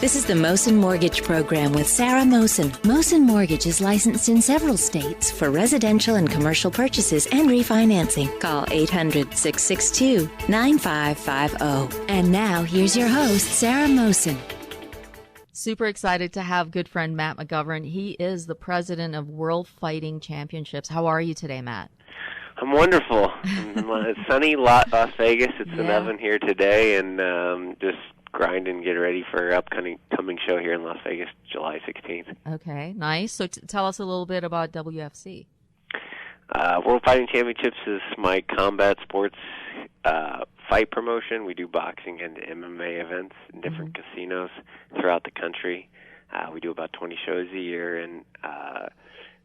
This is the Mosen Mortgage Program with Sarah Mosen. Mosen Mortgage is licensed in several states for residential and commercial purchases and refinancing. Call 800-662-9550. And now, here's your host, Sarah Mosen. Super excited to have good friend Matt McGovern. He is the president of World Fighting Championships. How are you today, Matt? I'm wonderful. It's sunny Las Vegas. It's 11 here today, and just grind and get ready for our upcoming show here in Las Vegas, July 16th. Okay, nice. So tell us a little bit about WFC. World Fighting Championships is my combat sports fight promotion. We do boxing and MMA events in different casinos throughout the country. We do about 20 shows a year, and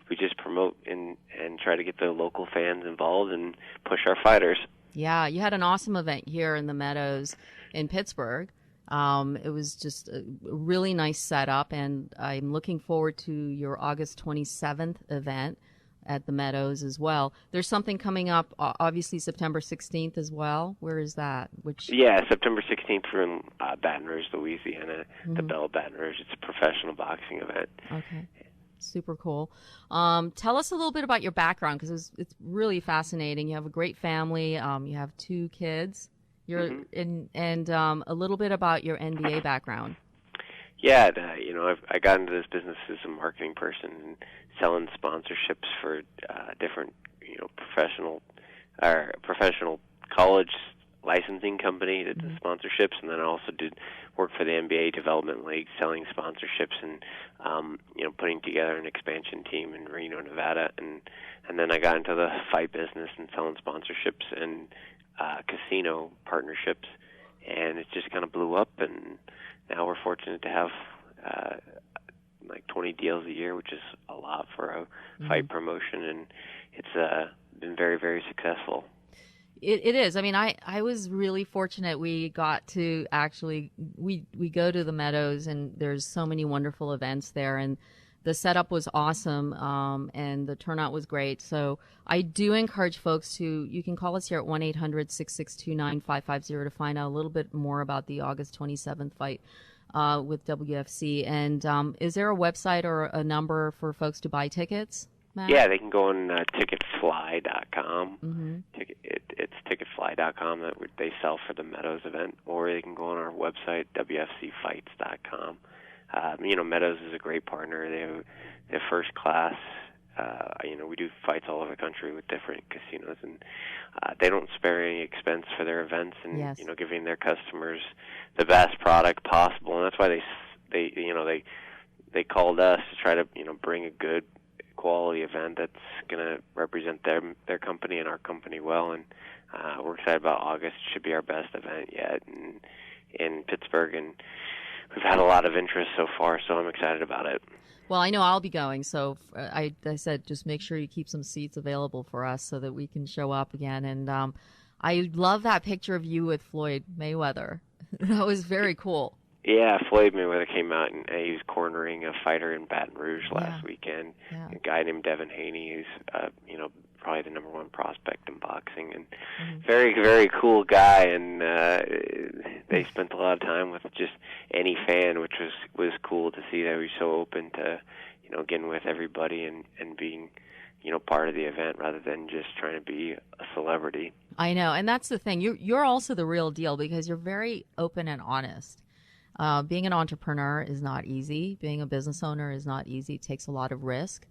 we just promote and try to get the local fans involved and push our fighters. Yeah, you had an awesome event here in the Meadows in Pittsburgh. It was just a really nice setup, and I'm looking forward to your August 27th event at the Meadows as well. There's something coming up, obviously September 16th as well. Where is that? Yeah, September 16th we're in Baton Rouge, Louisiana, the Belle Baton Rouge. It's a professional boxing event. Okay. Super cool. Tell us a little bit about your background, because it's really fascinating. You have a great family. You have 2 kids. You're and a little bit about your NBA background. Yeah, I got into this business as a marketing person and selling sponsorships for different, professional college licensing company that does sponsorships, and then I also did work for the NBA Development League, selling sponsorships and putting together an expansion team in Reno, Nevada, and then I got into the fight business and selling sponsorships and casino partnerships, and it just kind of blew up, and now we're fortunate to have like 20 deals a year, which is a lot for a fight promotion, and it's been very, very successful. It is. I mean, I was really fortunate. We got to actually, we go to the Meadows, and there's so many wonderful events there, and the setup was awesome, and the turnout was great. So I do encourage folks you can call us here at 1-800-662-9550 to find out a little bit more about the August 27th fight with WFC. And is there a website or a number for folks to buy tickets, Matt? Yeah, they can go on ticketfly.com. It's ticketfly.com that they sell for the Meadows event, or they can go on our website, wfcfights.com. Meadows is a great partner. They're first class. We do fights all over the country with different casinos, and they don't spare any expense for their events, and giving their customers the best product possible. And that's why they called us to try to bring a good quality event that's going to represent their company and our company well. And we're excited about August. It should be our best event yet in Pittsburgh, and we've had a lot of interest so far, so I'm excited about it. Well, I know I'll be going, so I said just make sure you keep some seats available for us so that we can show up again. And I love that picture of you with Floyd Mayweather. That was very cool. Yeah, Floyd Mayweather came out and he was cornering a fighter in Baton Rouge last weekend. Yeah. A guy named Devin Haney, who's probably the number 1 prospect in boxing, and very, very cool guy. And they spent a lot of time with just any fan, which was cool to see that he was so open to getting with everybody and being part of the event rather than just trying to be a celebrity. I know, and that's the thing. You're also the real deal because you're very open and honest. Being an entrepreneur is not easy. Being a business owner is not easy. It takes a lot of risk.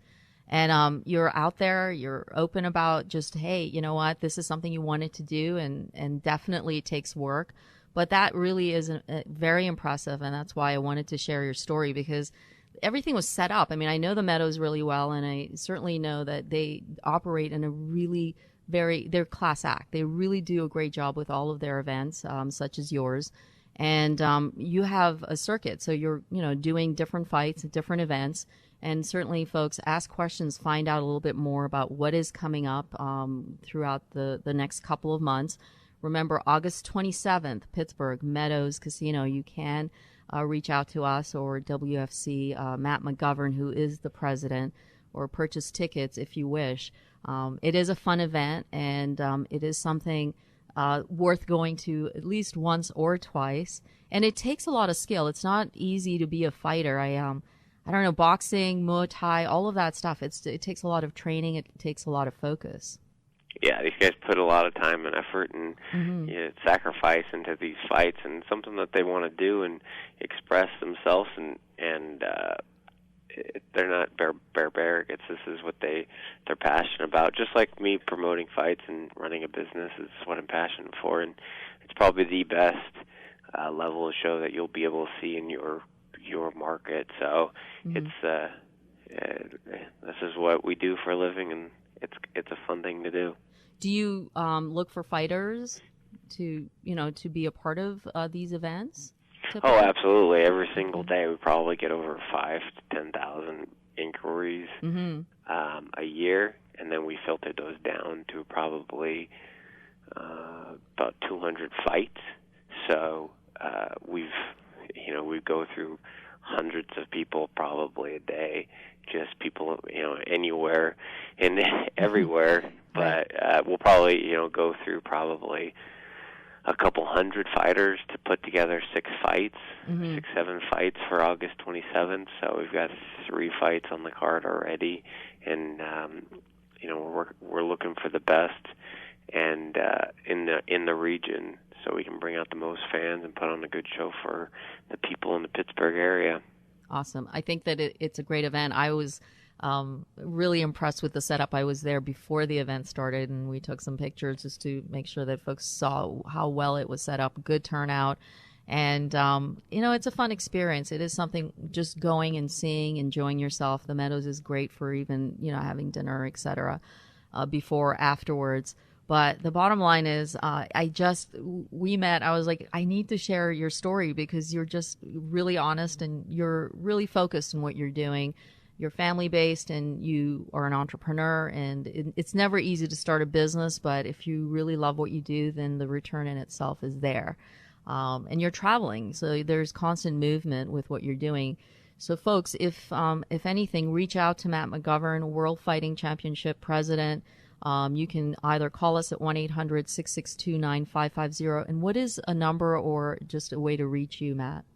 And you're out there, you're open about just, hey, you know what, this is something you wanted to do, and definitely it takes work. But that really is very impressive, and that's why I wanted to share your story, because everything was set up. I mean, I know the Meadows really well, and I certainly know that they operate in a really they're class act. They really do a great job with all of their events, such as yours. And you have a circuit, so you're doing different fights at different events, and certainly folks ask questions, find out a little bit more about what is coming up throughout the next couple of months. Remember, August 27th, Pittsburgh, Meadows Casino. You can reach out to us or WFC, Matt McGovern, who is the president, or purchase tickets if you wish. It is a fun event, and it is something worth going to at least once or twice. And it takes a lot of skill. It's not easy to be a fighter. I don't know, boxing, Muay Thai, all of that stuff. It takes a lot of training. It takes a lot of focus. Yeah, these guys put a lot of time and effort and sacrifice into these fights, and something that they want to do and express themselves, and they're not barbaric. This is what they're passionate about. Just like me promoting fights and running a business is what I'm passionate for, and it's probably the best level of show that you'll be able to see in your market. So it's this is what we do for a living, and it's a fun thing to do. Do you look for fighters to be a part of these events? Typically? Oh, absolutely. Every single day we probably get over 5,000 to 10,000 inquiries a year, and then we filter those down to probably about 200 fights. So we go through hundreds of people probably a day, just people anywhere and everywhere. But we'll probably go through probably a couple hundred fighters to put together 6 fights, 6-7 fights for August 27th. So we've got 3 fights on the card already, and we're looking for the best and in the region, so we can bring out the most fans and put on a good show for the people in the Pittsburgh area. Awesome. I think that it's a great event. I was really impressed with the setup. I was there before the event started, and we took some pictures just to make sure that folks saw how well it was set up. Good turnout. And, it's a fun experience. It is something just going and seeing, enjoying yourself. The Meadows is great for even, having dinner, et cetera, before, afterwards. But the bottom line is, we met, I was like, I need to share your story because you're just really honest and you're really focused on what you're doing. You're family-based and you are an entrepreneur, and it's never easy to start a business, but if you really love what you do, then the return in itself is there. And you're traveling, so there's constant movement with what you're doing. So folks, if anything, reach out to Matt McGovern, World Fighting Championship President. You can either call us at 1-800-662-9550. And what is a number or just a way to reach you, Matt?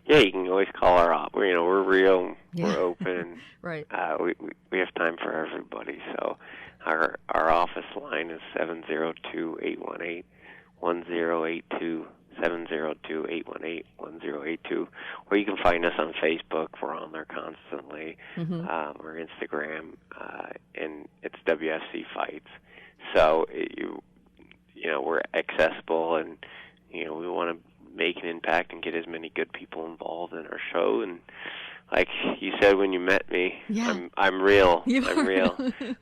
Yeah, you can always call our op. We're real. Yeah. We're open. Right. We have time for everybody. So our office line is 702-818-1082. 702-818-1082, or you can find us on Facebook. We're on there constantly, or Instagram, and it's WFC Fights. So we're accessible, and we want to make an impact and get as many good people involved in our show. And like you said when you met me, I'm real. I'm real.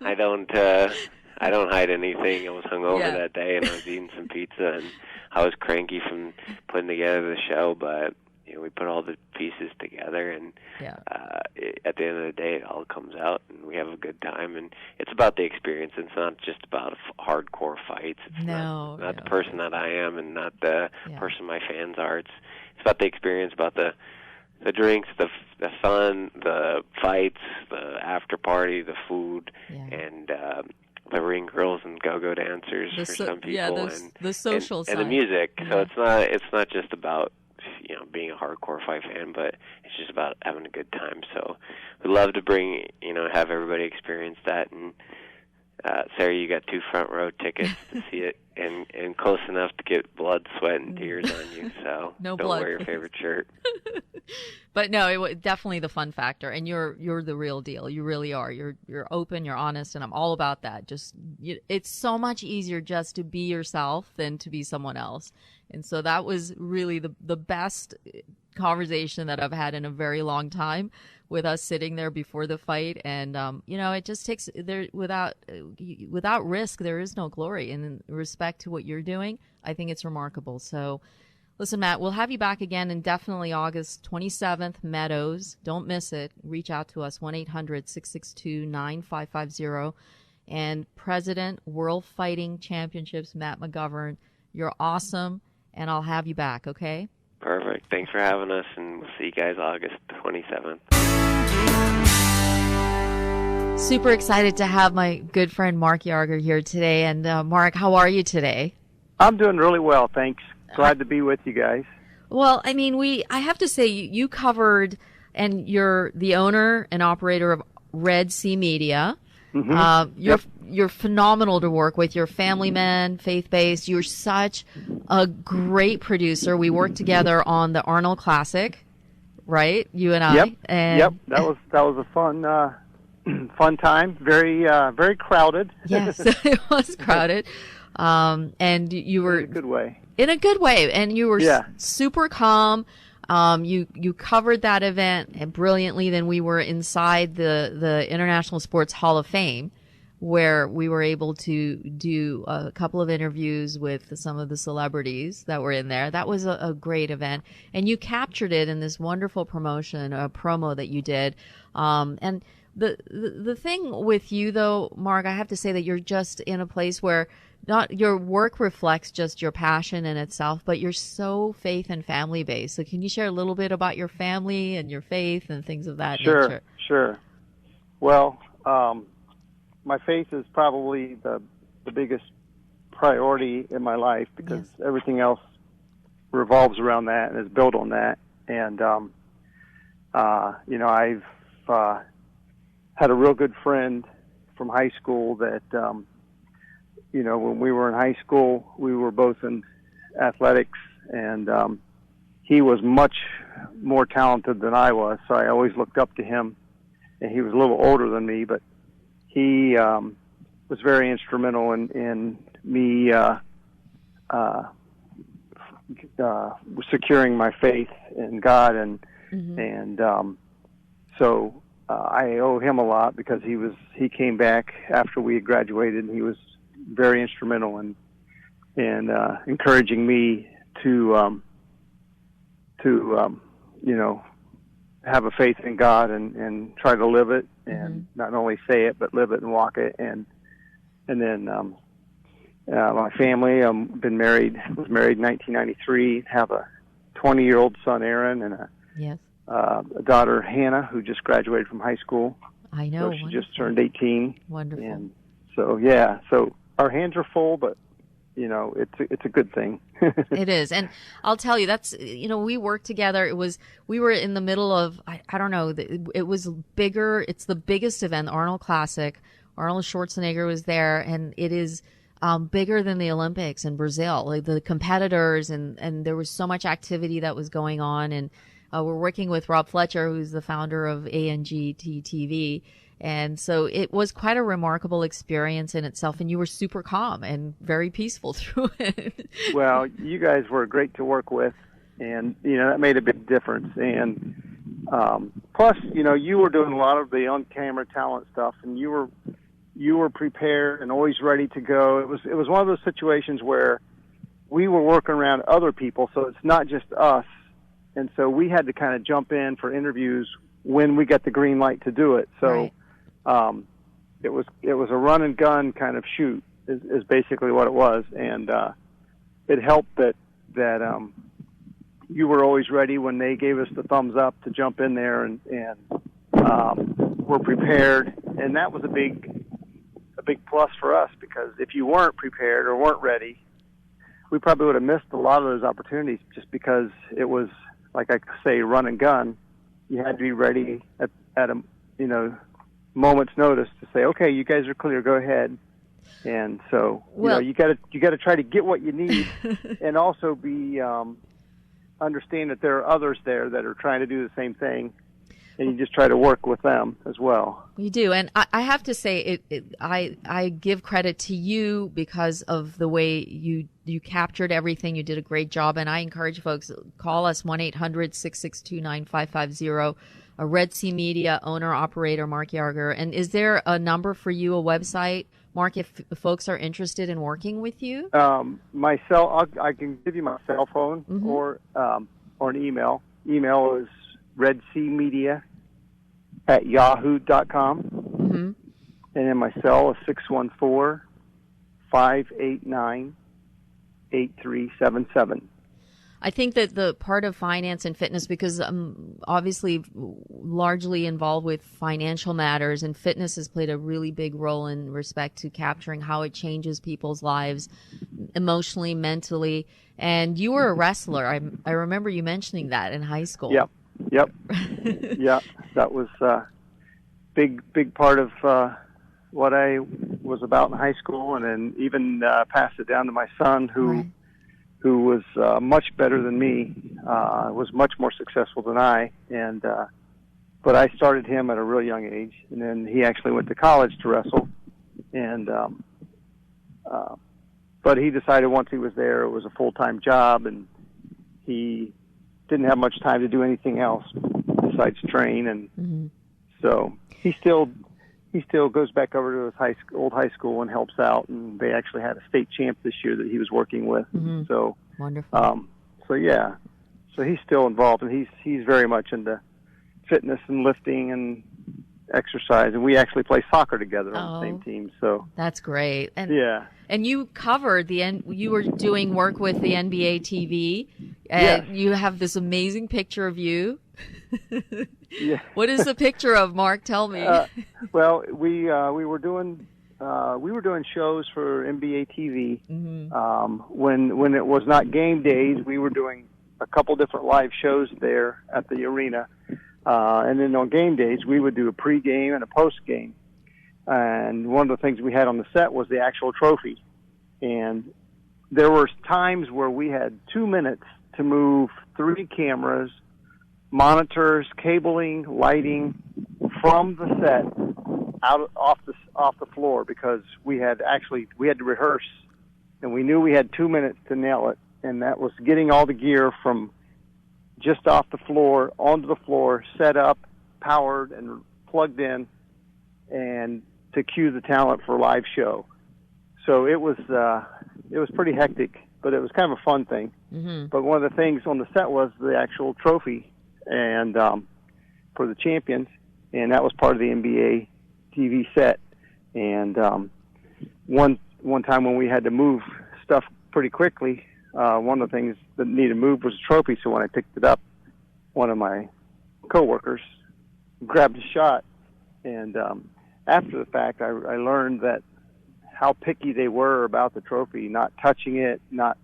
I don't hide anything. I was hungover that day, and I was eating some pizza, and I was cranky from putting together the show, but we put all the pieces together, and at the end of the day, it all comes out, and we have a good time. And it's about the experience. It's not just about hardcore fights. It's not the person that I am, and not the person my fans are. It's about the experience, about the drinks, the fun, the fights, the after party, the food, and the ring girls and go-go dancers for some people, the social side, and the music. So it's not just about being a hardcore fight fan, but it's just about having a good time. So we'd love to have everybody experience that. And Sarah, you got 2 front row tickets to see it, and close enough to get blood, sweat, and tears on you. So don't wear your favorite shirt. But no, definitely the fun factor, and you're the real deal. You really are. You're open, you're honest, and I'm all about that. It's so much easier just to be yourself than to be someone else. And so that was really the best conversation that I've had in a very long time, with us sitting there before the fight. And it just takes without risk there is no glory. And in respect to what you're doing, I think it's remarkable. So listen, Matt, we'll have you back again, and definitely August 27th, Meadows. Don't miss it. Reach out to us, 1-800-662-9550. And President, World Fighting Championships, Matt McGovern, you're awesome, and I'll have you back, okay? Perfect. Thanks for having us, and we'll see you guys August 27th. Super excited to have my good friend Mark Yarger here today. And Mark, how are you today? I'm doing really well, thanks. Glad to be with you guys. Well, I mean, I have to say, you covered, and you're the owner and operator of Red Sea Media. You're phenomenal to work with. You're a family man, faith-based. You're such a great producer. We worked together on the Arnold Classic, right? You and I. Yep. And That was a fun time. Very crowded. Yes, it was crowded. And you were in a good way. In a good way, and you were super calm. You covered that event brilliantly. Then we were inside the International Sports Hall of Fame, where we were able to do a couple of interviews with some of the celebrities that were in there. That was a great event, and you captured it in this wonderful promotion, a promo that you did. And the thing with you, though, Mark, I have to say that you're just in a place where not your work reflects just your passion in itself, but you're so faith and family based. So can you share a little bit about your family and your faith and things of that nature? Sure. Well, my faith is probably the biggest priority in my life, because everything else revolves around that and is built on that. And, I've had a real good friend from high school that, when we were in high school, we were both in athletics, and he was much more talented than I was, so I always looked up to him. And he was a little older than me, but he was very instrumental in me securing my faith in God, and so I owe him a lot, because he came back after we had graduated, and he was very instrumental in encouraging me to have a faith in God and try to live it, and not only say it but live it and walk it. And then my family, was married in 1993, have a 20-year-old son, Aaron, and a daughter, Hannah, who just graduated from high school. I know. So she just turned 18. Wonderful. And so so our hands are full, but it's a good thing. It is. And I'll tell you, that's, we worked together. We were in the middle of, I don't know, it was bigger. It's the biggest event, the Arnold Classic. Arnold Schwarzenegger was there, and it is bigger than the Olympics in Brazil. Like the competitors, and there was so much activity that was going on. And we're working with Rob Fletcher, who's the founder of ANGT TV. And so it was quite a remarkable experience in itself, and you were super calm and very peaceful through it. Well, you guys were great to work with, and that made a big difference. And plus, you were doing a lot of the on-camera talent stuff, and you were prepared and always ready to go. It was one of those situations where we were working around other people, so it's not just us. And so we had to kind of jump in for interviews when we got the green light to do it. So. Right. It was a run and gun kind of shoot is basically what it was, and it helped that you were always ready when they gave us the thumbs up to jump in there, and were prepared, and that was a big plus for us, because if you weren't prepared or weren't ready, we probably would have missed a lot of those opportunities, just because it was, like I say, run and gun. You had to be ready at a moment's notice to say, okay, you guys are clear, go ahead. And so you got to try to get what you need, and also be understand that there are others there that are trying to do the same thing, and you just try to work with them as well. You do, and I have to say, I give credit to you because of the way you captured everything. You did a great job, and I encourage folks, call us 1-800-662-9550. A Red Sea Media owner-operator, Mark Yarger. And is there a number for you, a website, Mark, if folks are interested in working with you? I can give you my cell phone or an email. Email is redseamedia@yahoo.com. And then my cell is 614-589-8377. I think that the part of finance and fitness, because I'm obviously largely involved with financial matters, and fitness has played a really big role in respect to capturing how it changes people's lives emotionally, mentally. And you were a wrestler. I remember you mentioning that in high school. Yep. Yeah, that was big part of what I was about in high school, and then even passed it down to my son, who was much better than me, was much more successful than I, and but I started him at a real young age, and then he actually went to college to wrestle, and but he decided once he was there it was a full-time job, and he didn't have much time to do anything else besides train, and so he still goes back over to his old high school and helps out, and they actually had a state champ this year that he was working with. So wonderful. So he's still involved, and he's very much into fitness and lifting and exercise, and we actually play soccer together on the same team. So that's great. And yeah. And you covered you were doing work with the NBA TV, Yes. and you have this amazing picture of you. Yeah. What is the picture of, Mark? Tell me. Well, we were doing shows for NBA TV. When it was not game days, we were doing a couple different live shows there at the arena, and then on game days we would do a pre-game and a post-game. And one of the things we had on the set was the actual trophy, and there were times where we had 2 minutes to move 3 cameras, monitors, cabling, lighting from the set off the floor, because we had to rehearse, and we knew we had 2 minutes to nail it, and that was getting all the gear from just off the floor onto the floor, set up, powered, and plugged in, and to cue the talent for a live show. So it was pretty hectic, but it was kind of a fun thing. But one of the things on the set was the actual trophy, and for the champions, and that was part of the NBA TV set. And one time when we had to move stuff pretty quickly, one of the things that needed moved was a trophy. So when I picked it up, one of my coworkers grabbed a shot, and after the fact, I learned that how picky they were about the trophy, not touching it, not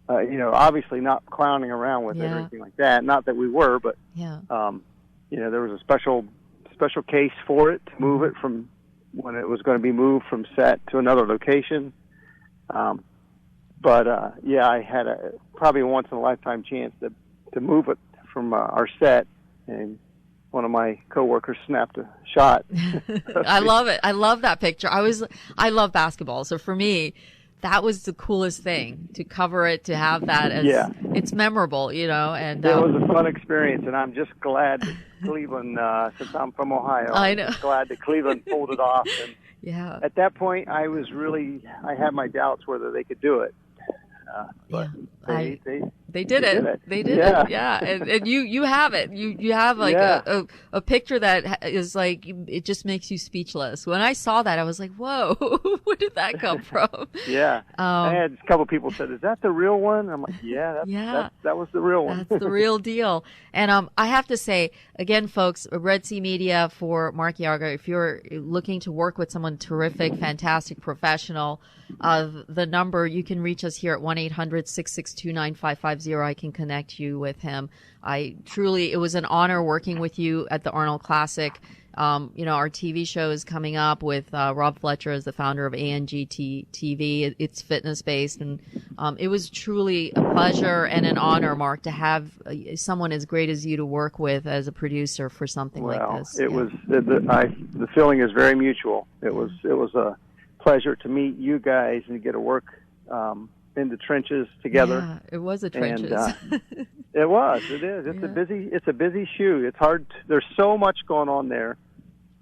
obviously not clowning around with it or anything like that. Not that we were, but there was a special case for it to move it from when it was going to be moved from set to another location. I had probably a once in a lifetime chance to move it from our set, and one of my coworkers snapped a shot. I love it. I love that picture. I love basketball, so for me, that was the coolest thing, to cover it, to have that as it's memorable, and it was a fun experience, and I'm just glad that Cleveland, since I'm from Ohio, I know. I'm just glad that Cleveland pulled it off. And at that point, I had my doubts whether they could do it. But they did it. They did it. Yeah. And you have it. You have like a picture that is like, it just makes you speechless. When I saw that, I was like, whoa, where did that come from? I had a couple people said, is that the real one? I'm like, that was the real one. That's the real deal. And I have to say, again, folks, Red Sea Media for Mark Yarger, if you're looking to work with someone terrific, fantastic, professional, the number, you can reach us here at 1-800-662-9550. I can connect you with him. It was an honor working with you at the Arnold Classic. Our TV show is coming up with Rob Fletcher as the founder of ANG TV. It's fitness based, and it was truly a pleasure and an honor, Mark, to have someone as great as you to work with as a producer for something like this. It was the feeling is very mutual. It was a pleasure to meet you guys and get to work in the trenches together. Yeah, it was a trenches. And, it is. It's a busy shoot. It's hard. There's so much going on there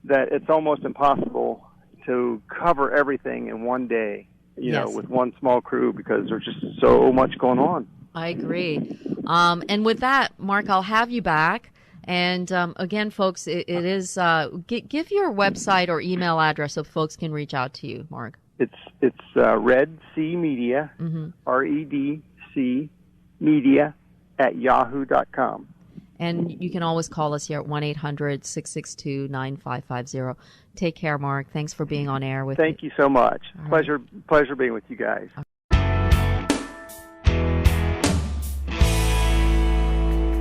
that it's almost impossible to cover everything in one day, with one small crew, because there's just so much going on. I agree. And with that, Mark, I'll have you back. And again, folks, it is give your website or email address so folks can reach out to you, Mark. It's Red Sea Media, REDC media@yahoo.com. And you can always call us here at 1-800-662-9550. Take care, Mark. Thanks for being on air with me. Thank you so much. All Pleasure being with you guys.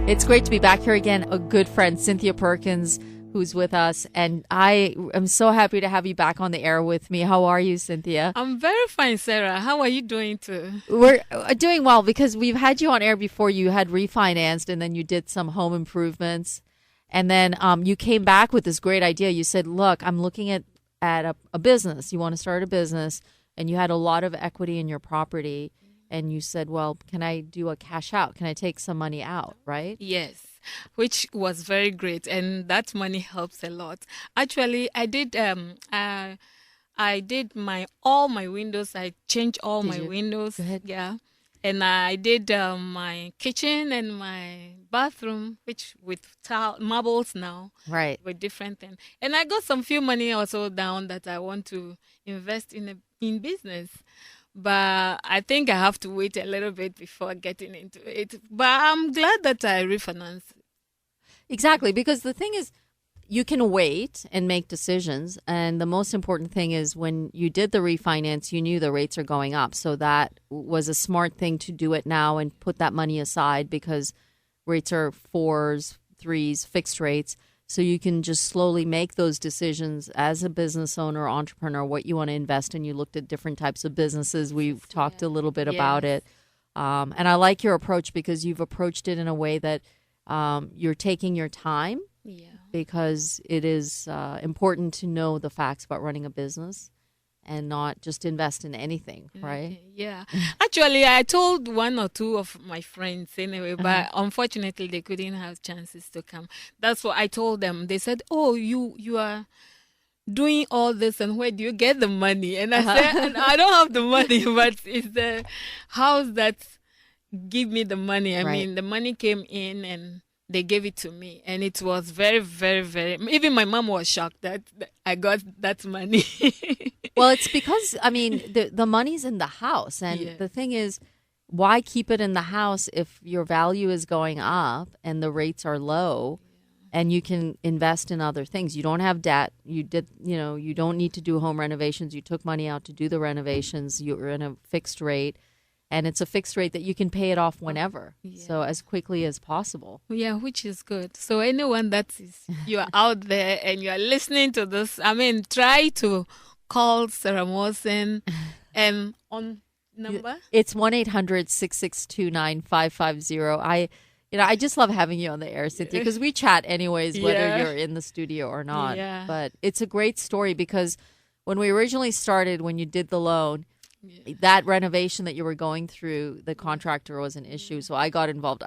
It's great to be back here again. A good friend, Cynthia Perkins, who's with us. And I am so happy to have you back on the air with me. How are you, Cynthia? I'm very fine, Sarah. How are you doing too? We're doing well because we've had you on air before. You had refinanced and then you did some home improvements. And then you came back with this great idea. You said, look, I'm looking at a business. You want to start a business. And you had a lot of equity in your property. And you said, well, can I do a cash out? Can I take some money out, right? Yes, which was very great. And that money helps a lot. Actually, I did all my windows. I changed all my windows. Go ahead. Yeah. And I did my kitchen and my bathroom, which with marbles now. Right. With different things. And I got some few money also down that I want to invest in business. But I think I have to wait a little bit before getting into it. But I'm glad that I refinanced. Exactly. Because the thing is, you can wait and make decisions. And the most important thing is when you did the refinance, you knew the rates are going up. So that was a smart thing to do it now and put that money aside because rates are 4s, 3s, fixed rates. So you can just slowly make those decisions as a business owner or entrepreneur, what you want to invest in. You looked at different types of businesses. We've talked a little bit about it. And I like your approach because you've approached it in a way that you're taking your time because it is important to know the facts about running a business and not just invest in anything, right? Yeah. Actually, I told one or two of my friends anyway, but unfortunately they couldn't have chances to come. That's what I told them. They said, oh, you are doing all this and where do you get the money? And I said, I don't have the money, but it's the house that give me the money. I mean, the money came in and they gave it to me. And it was very, very, very... Even my mom was shocked that I got that money. Well, it's because, I mean, the money's in the house. And the thing is, why keep it in the house if your value is going up and the rates are low and you can invest in other things? You don't have debt. You don't need to do home renovations. You took money out to do the renovations. You're in a fixed rate. And it's a fixed rate that you can pay it off whenever, so as quickly as possible. Yeah, which is good. So anyone you are out there and you are listening to this, I mean, try to call Sarah Mawson and on number? It's 1-800-662-9550. I just love having you on the air, Cynthia, because we chat anyways, whether you're in the studio or not. Yeah. But it's a great story because when we originally started, when you did the loan, that renovation that you were going through, the contractor was an issue. So I got involved.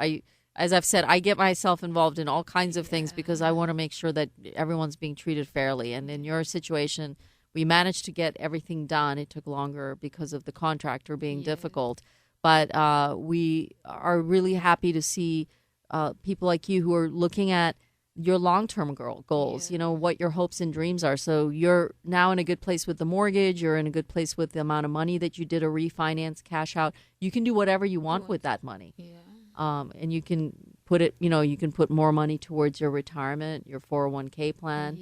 As I've said, I get myself involved in all kinds of things because I want to make sure that everyone's being treated fairly. And in your situation, we managed to get everything done. It took longer because of the contractor being difficult. But we are really happy to see people like you who are looking at your long-term goals, what your hopes and dreams are. So you're now in a good place with the mortgage. You're in a good place with the amount of money that you did a refinance, cash out. You can do whatever you want with that money. And you can put it, you can put more money towards your retirement, your 401k plan,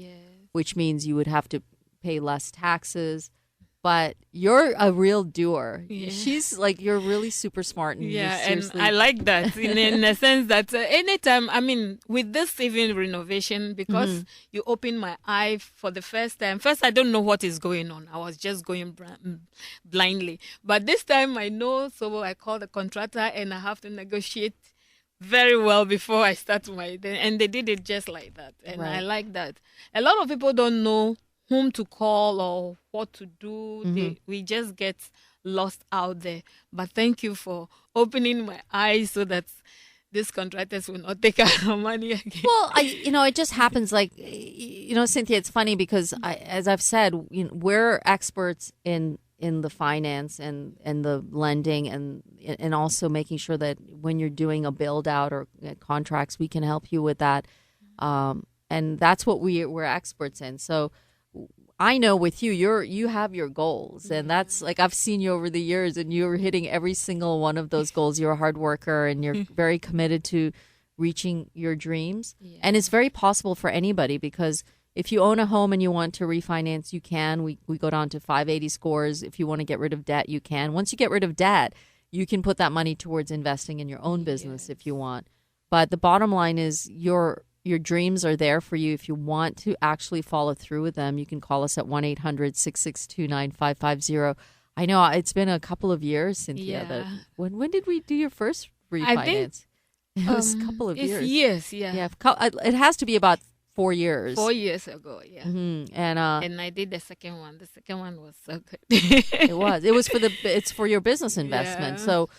which means you would have to pay less taxes. But you're a real doer. She's like, you're really super smart. And and I like that in a sense that anytime, I mean, with this even renovation, because you open my eye for the first time. First, I don't know what is going on. I was just going blindly. But this time I know, so I call the contractor and I have to negotiate very well before I start and they did it just like that. And I like that. A lot of people don't know whom to call or what to do. We just get lost out there. But thank you for opening my eyes so that these contractors will not take our money again. Well, it just happens like, Cynthia, it's funny because as I've said, we're experts in the finance and the lending and also making sure that when you're doing a build out or contracts, we can help you with that. And that's what we're experts in. So I know with you, you have your goals, and that's like I've seen you over the years, and you're hitting every single one of those goals. You're a hard worker, and you're very committed to reaching your dreams. Yeah. And it's very possible for anybody, because if you own a home and you want to refinance, you can. We go down to 580 scores. If you want to get rid of debt, you can. Once you get rid of debt, you can put that money towards investing in your own business if you want. But the bottom line is your dreams are there for you. If you want to actually follow through with them, you can call us at 1-800-662-9550. I know it's been a couple of years, Cynthia. Yeah. When did we do your first refinance? I think, it was a couple of years. Yes, yeah. Yeah, it has to be about 4 years. 4 years ago, yeah. Mm-hmm. And I did the second one. The second one was so good. It was. It's for your business investment. Yeah. So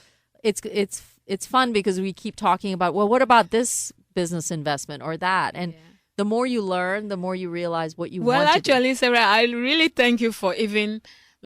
it's fun because we keep talking about, well, what about this business investment or that? And the more you learn, the more you realize what you want to do. Well, actually, Sarah, I really thank you for even